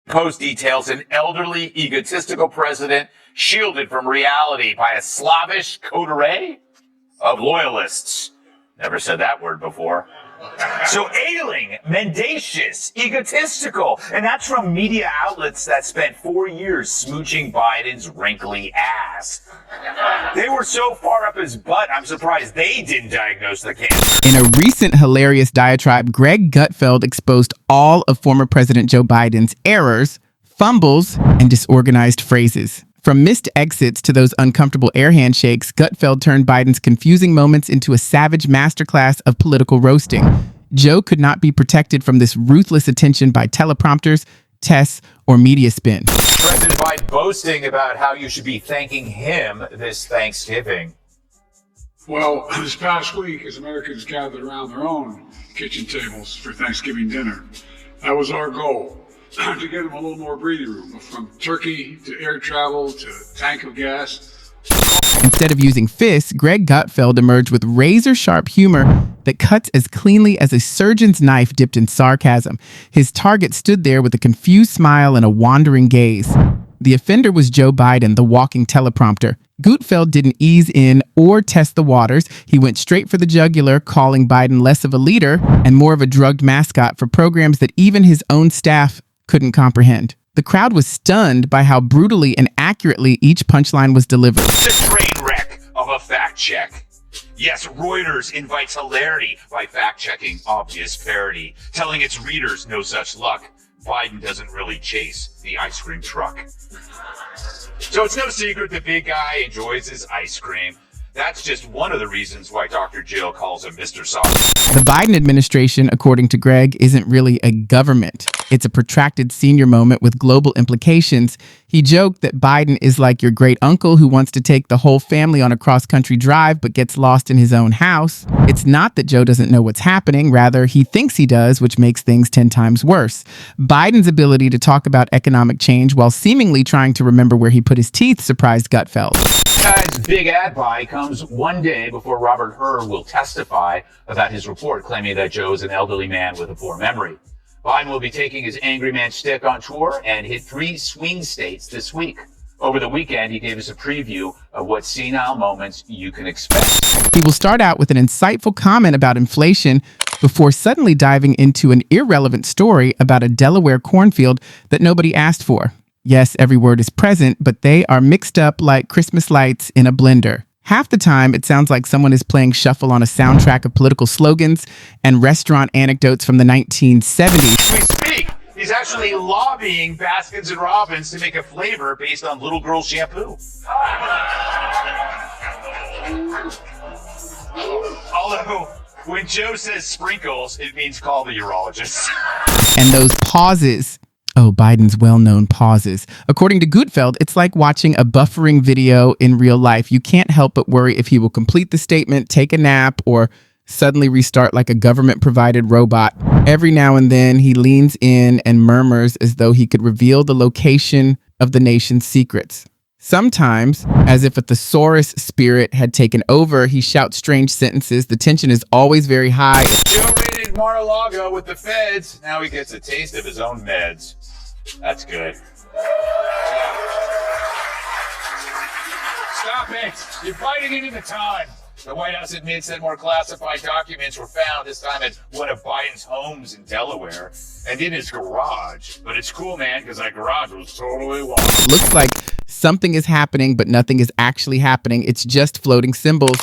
Post details an elderly, egotistical president shielded from reality by a slavish coterie of loyalists. Never said that word before. So ailing, mendacious, egotistical, and that's from media outlets that spent 4 years smooching Biden's wrinkly ass. They were so far up his butt, I'm surprised they didn't diagnose the cancer. In a recent hilarious diatribe, Greg Gutfeld exposed all of former President Joe Biden's errors, fumbles, and disorganized phrases. From missed exits to those uncomfortable air handshakes, Gutfeld turned Biden's confusing moments into a savage masterclass of political roasting. Joe could not be protected from this ruthless attention by teleprompters, tests, or media spin. President Biden boasting about how you should be thanking him this Thanksgiving. Well, this past week, as Americans gathered around their own kitchen tables for Thanksgiving dinner, that was our goal. To give them a little more breathing room, from turkey to air travel to tank of gas. Instead of using fists, Greg Gutfeld emerged with razor-sharp humor that cuts as cleanly as a surgeon's knife dipped in sarcasm. His target stood there with a confused smile and a wandering gaze. The offender was Joe Biden, the walking teleprompter. Gutfeld didn't ease in or test the waters. He went straight for the jugular, calling Biden less of a leader and more of a drugged mascot for programs that even his own staff couldn't comprehend. The crowd was stunned by how brutally and accurately each punchline was delivered. The train wreck of a fact check. Yes, Reuters invites hilarity by fact-checking obvious parody, telling its readers no such luck. Biden doesn't really chase the ice cream truck. So it's no secret the big guy enjoys his ice cream. That's just one of the reasons why Dr. Jill calls him Mr. Soft. The Biden administration, according to Greg, isn't really a government. It's a protracted senior moment with global implications. He joked that Biden is like your great uncle who wants to take the whole family on a cross-country drive but gets lost in his own house. It's not that Joe doesn't know what's happening. Rather, he thinks he does, which makes things 10 times worse. Biden's ability to talk about economic change while seemingly trying to remember where he put his teeth surprised Gutfeld. Guy's big ad buy comes one day before Robert Hur will testify about his report claiming that Joe is an elderly man with a poor memory. Biden will be taking his angry man shtick on tour and hit 3 swing states this week. Over the weekend, he gave us a preview of what senile moments you can expect. He will start out with an insightful comment about inflation before suddenly diving into an irrelevant story about a Delaware cornfield that nobody asked for. Yes, every word is present, but they are mixed up like Christmas lights in a blender. Half the time, it sounds like someone is playing shuffle on a soundtrack of political slogans and restaurant anecdotes from the 1970s. As we speak, he's actually lobbying Baskins and Robbins to make a flavor based on little girl shampoo. Although, when Joe says sprinkles, it means call the urologist. And those pauses. Oh, Biden's well-known pauses. According to Gutfeld, it's like watching a buffering video in real life. You can't help but worry if he will complete the statement, take a nap, or suddenly restart like a government-provided robot. Every now and then, he leans in and murmurs as though he could reveal the location of the nation's secrets. Sometimes, as if a thesaurus spirit had taken over, he shouts strange sentences. The tension is always very high. Joe raided Mar-a-Lago with the feds. Now he gets a taste of his own meds. That's good. Stop it! You're fighting into the time. The White House admits that more classified documents were found, this time at one of Biden's homes in Delaware and in his garage. But it's cool, man, because that garage was totally locked. Looks like something is happening, but nothing is actually happening. It's just floating symbols.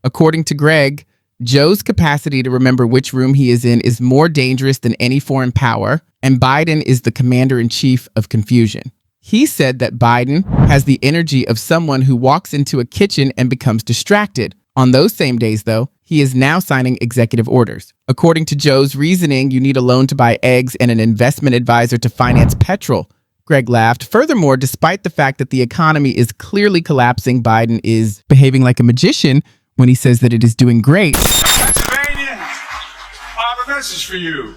According to Greg, Joe's capacity to remember which room he is in is more dangerous than any foreign power, and Biden is the commander-in-chief of confusion. He said that Biden has the energy of someone who walks into a kitchen and becomes distracted. On those same days, though, he is now signing executive orders. According to Joe's reasoning, you need a loan to buy eggs and an investment advisor to finance petrol. Greg laughed. Furthermore, despite the fact that the economy is clearly collapsing, Biden is behaving like a magician when he says that it is doing great. Pennsylvania, I have a message for you.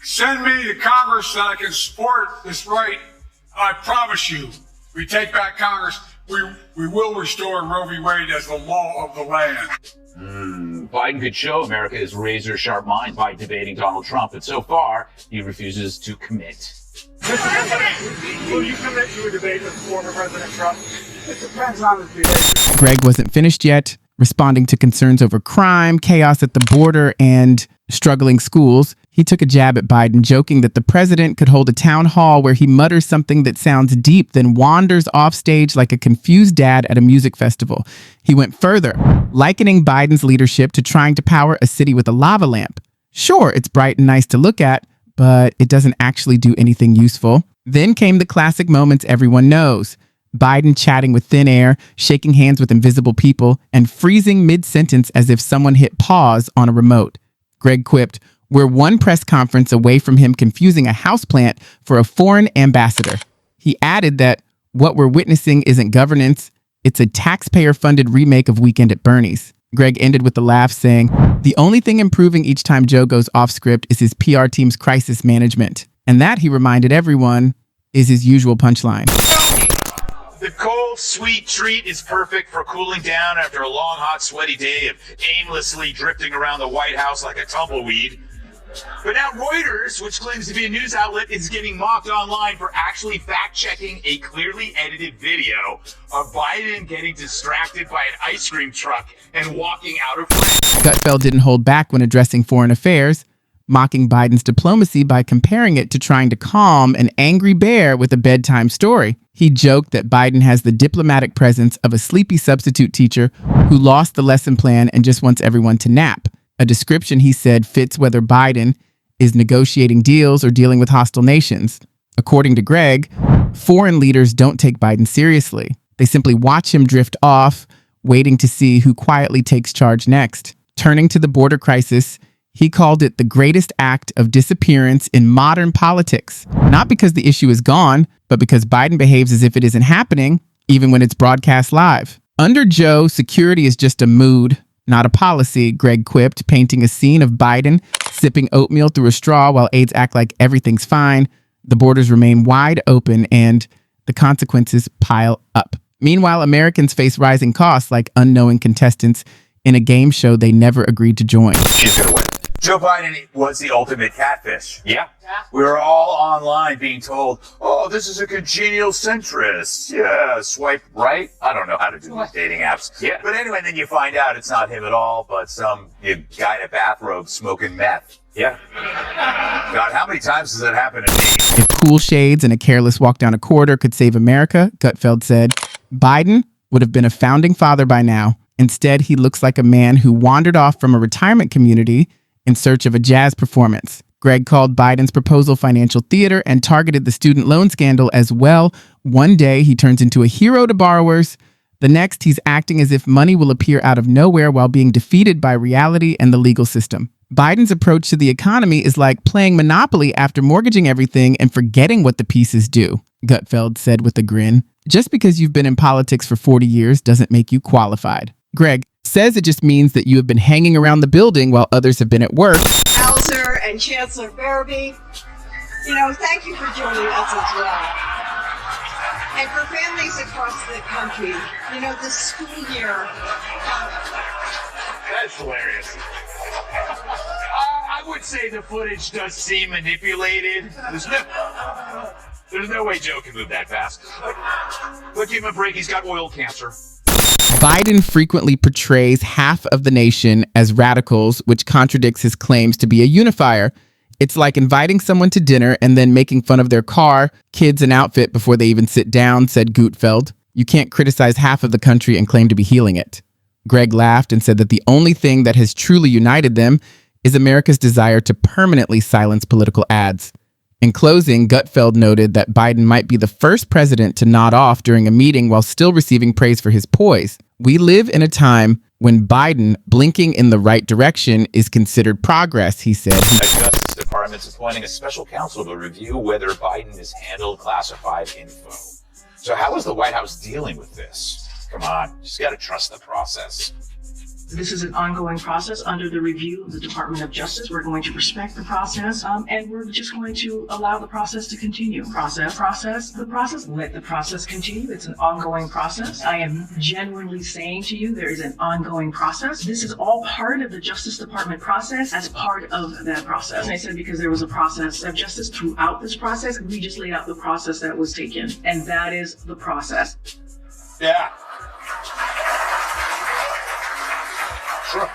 Send me to Congress that I can support this right. I promise you, we take back Congress, we will restore Roe v. Wade as the law of the land. Biden could show America his razor-sharp mind by debating Donald Trump, but so far, he refuses to commit. Mr. President, will you commit to a debate with former President Trump? It depends on his behavior. Greg wasn't finished yet, responding to concerns over crime, chaos at the border, and struggling schools. He took a jab at Biden, joking that the president could hold a town hall where he mutters something that sounds deep, then wanders off stage like a confused dad at a music festival. He went further, likening Biden's leadership to trying to power a city with a lava lamp. Sure, it's bright and nice to look at, but it doesn't actually do anything useful. Then came the classic moments everyone knows. Biden chatting with thin air, shaking hands with invisible people, and freezing mid-sentence as if someone hit pause on a remote. Greg quipped, "We're one press conference away from him confusing a houseplant for a foreign ambassador." He added that what we're witnessing isn't governance, it's a taxpayer-funded remake of Weekend at Bernie's. Greg ended with a laugh, saying, "The only thing improving each time Joe goes off script is his PR team's crisis management." And that, he reminded everyone, is his usual punchline. The cold, sweet treat is perfect for cooling down after a long, hot, sweaty day of aimlessly drifting around the White House like a tumbleweed. But now Reuters, which claims to be a news outlet, is getting mocked online for actually fact-checking a clearly edited video of Biden getting distracted by an ice cream truck and walking out of frame. Gutfeld didn't hold back when addressing foreign affairs, mocking Biden's diplomacy by comparing it to trying to calm an angry bear with a bedtime story. He joked that Biden has the diplomatic presence of a sleepy substitute teacher who lost the lesson plan and just wants everyone to nap. A description, he said, fits whether Biden is negotiating deals or dealing with hostile nations. According to Greg, foreign leaders don't take Biden seriously. They simply watch him drift off, waiting to see who quietly takes charge next. Turning to the border crisis, he called it the greatest act of disappearance in modern politics. Not because the issue is gone, but because Biden behaves as if it isn't happening, even when it's broadcast live. Under Joe, security is just a mood, not a policy, Greg quipped, painting a scene of Biden sipping oatmeal through a straw while aides act like everything's fine. The borders remain wide open and the consequences pile up. Meanwhile, Americans face rising costs like unknowing contestants in a game show they never agreed to join. She's gonna win. Joe Biden was the ultimate catfish. Yeah. We were all online being told, oh, this is a congenial centrist. Yeah, swipe right. I don't know how to do these dating apps. Yeah. But anyway, then you find out it's not him at all, but some guy in a bathrobe smoking meth. Yeah. God, how many times does that happen to me? If cool shades and a careless walk down a corridor could save America, Gutfeld said, Biden would have been a founding father by now. Instead, he looks like a man who wandered off from a retirement community in search of a jazz performance. Greg called Biden's proposal financial theater and targeted the student loan scandal as well. One day, he turns into a hero to borrowers. The next, he's acting as if money will appear out of nowhere while being defeated by reality and the legal system. Biden's approach to the economy is like playing Monopoly after mortgaging everything and forgetting what the pieces do, Gutfeld said with a grin. Just because you've been in politics for 40 years doesn't make you qualified. Greg says it just means that you have been hanging around the building while others have been at work. Alzer and Chancellor Barabee, thank you for joining us as well. And for families across the country, this school year. That's hilarious. I would say the footage does seem manipulated. There's no way Joe can move that fast. But give him a break, he's got oil cancer. Biden frequently portrays half of the nation as radicals, which contradicts his claims to be a unifier. It's like inviting someone to dinner and then making fun of their car, kids, and outfit before they even sit down, said Gutfeld. You can't criticize half of the country and claim to be healing it. Greg laughed and said that the only thing that has truly united them is America's desire to permanently silence political ads. In closing, Gutfeld noted that Biden might be the first president to nod off during a meeting while still receiving praise for his poise. We live in a time when Biden blinking in the right direction is considered progress, he said. The Justice Department's appointing a special counsel to review whether Biden has handled classified info. So how is the White House dealing with this? Come on, you just got to trust the process. This is an ongoing process under the review of the Department of Justice. We're going to respect the process, and we're just going to allow the process to continue. Let the process continue. It's an ongoing process. I am genuinely saying to you, there is an ongoing process. This is all part of the Justice Department process as part of that process. And I said because there was a process of justice throughout this process, we just laid out the process that was taken, and that is the process. Yeah. Sure.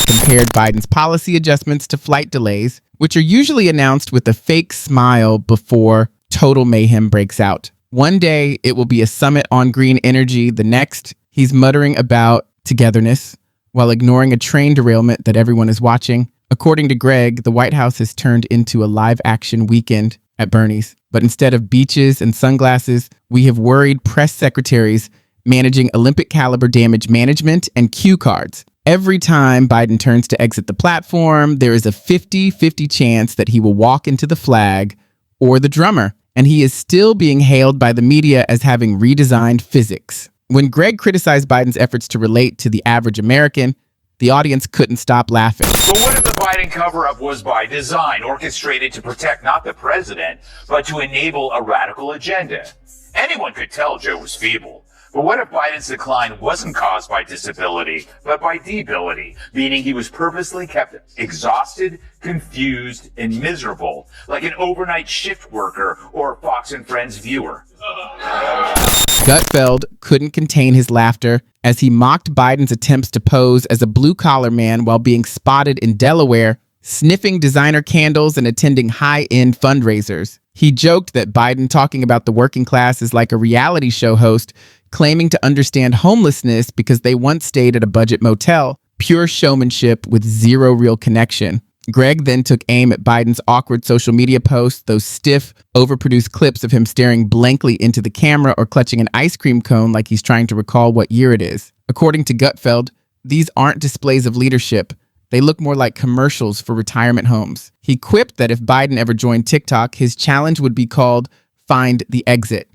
Compared Biden's policy adjustments to flight delays, which are usually announced with a fake smile before total mayhem breaks out. One day, it will be a summit on green energy. The next, he's muttering about togetherness while ignoring a train derailment that everyone is watching. According to Greg, the White House has turned into a live-action weekend at Bernie's. But instead of beaches and sunglasses, we have worried press secretaries managing Olympic-caliber damage management and cue cards. Every time Biden turns to exit the platform, there is a 50-50 chance that he will walk into the flag or the drummer, and he is still being hailed by the media as having redesigned physics. When Greg criticized Biden's efforts to relate to the average American, the audience couldn't stop laughing. But what if the Biden cover-up was by design, orchestrated to protect not the president, but to enable a radical agenda? Anyone could tell Joe was feeble. But what if Biden's decline wasn't caused by disability, but by debility, meaning he was purposely kept exhausted, confused, and miserable, like an overnight shift worker or Fox and Friends viewer? Gutfeld couldn't contain his laughter as he mocked Biden's attempts to pose as a blue-collar man while being spotted in Delaware, sniffing designer candles and attending high-end fundraisers. He joked that Biden talking about the working class is like a reality show host claiming to understand homelessness because they once stayed at a budget motel, pure showmanship with zero real connection. Greg then took aim at Biden's awkward social media posts, those stiff, overproduced clips of him staring blankly into the camera or clutching an ice cream cone like he's trying to recall what year it is. According to Gutfeld, these aren't displays of leadership. They look more like commercials for retirement homes. He quipped that if Biden ever joined TikTok, his challenge would be called Find the Exit.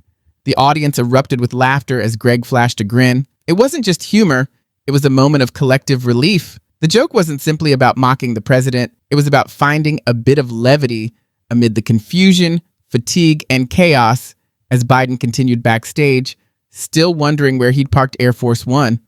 The audience erupted with laughter as Greg flashed a grin. It wasn't just humor, it was a moment of collective relief. The joke wasn't simply about mocking the president, it was about finding a bit of levity amid the confusion, fatigue, and chaos as Biden continued backstage, still wondering where he'd parked Air Force One.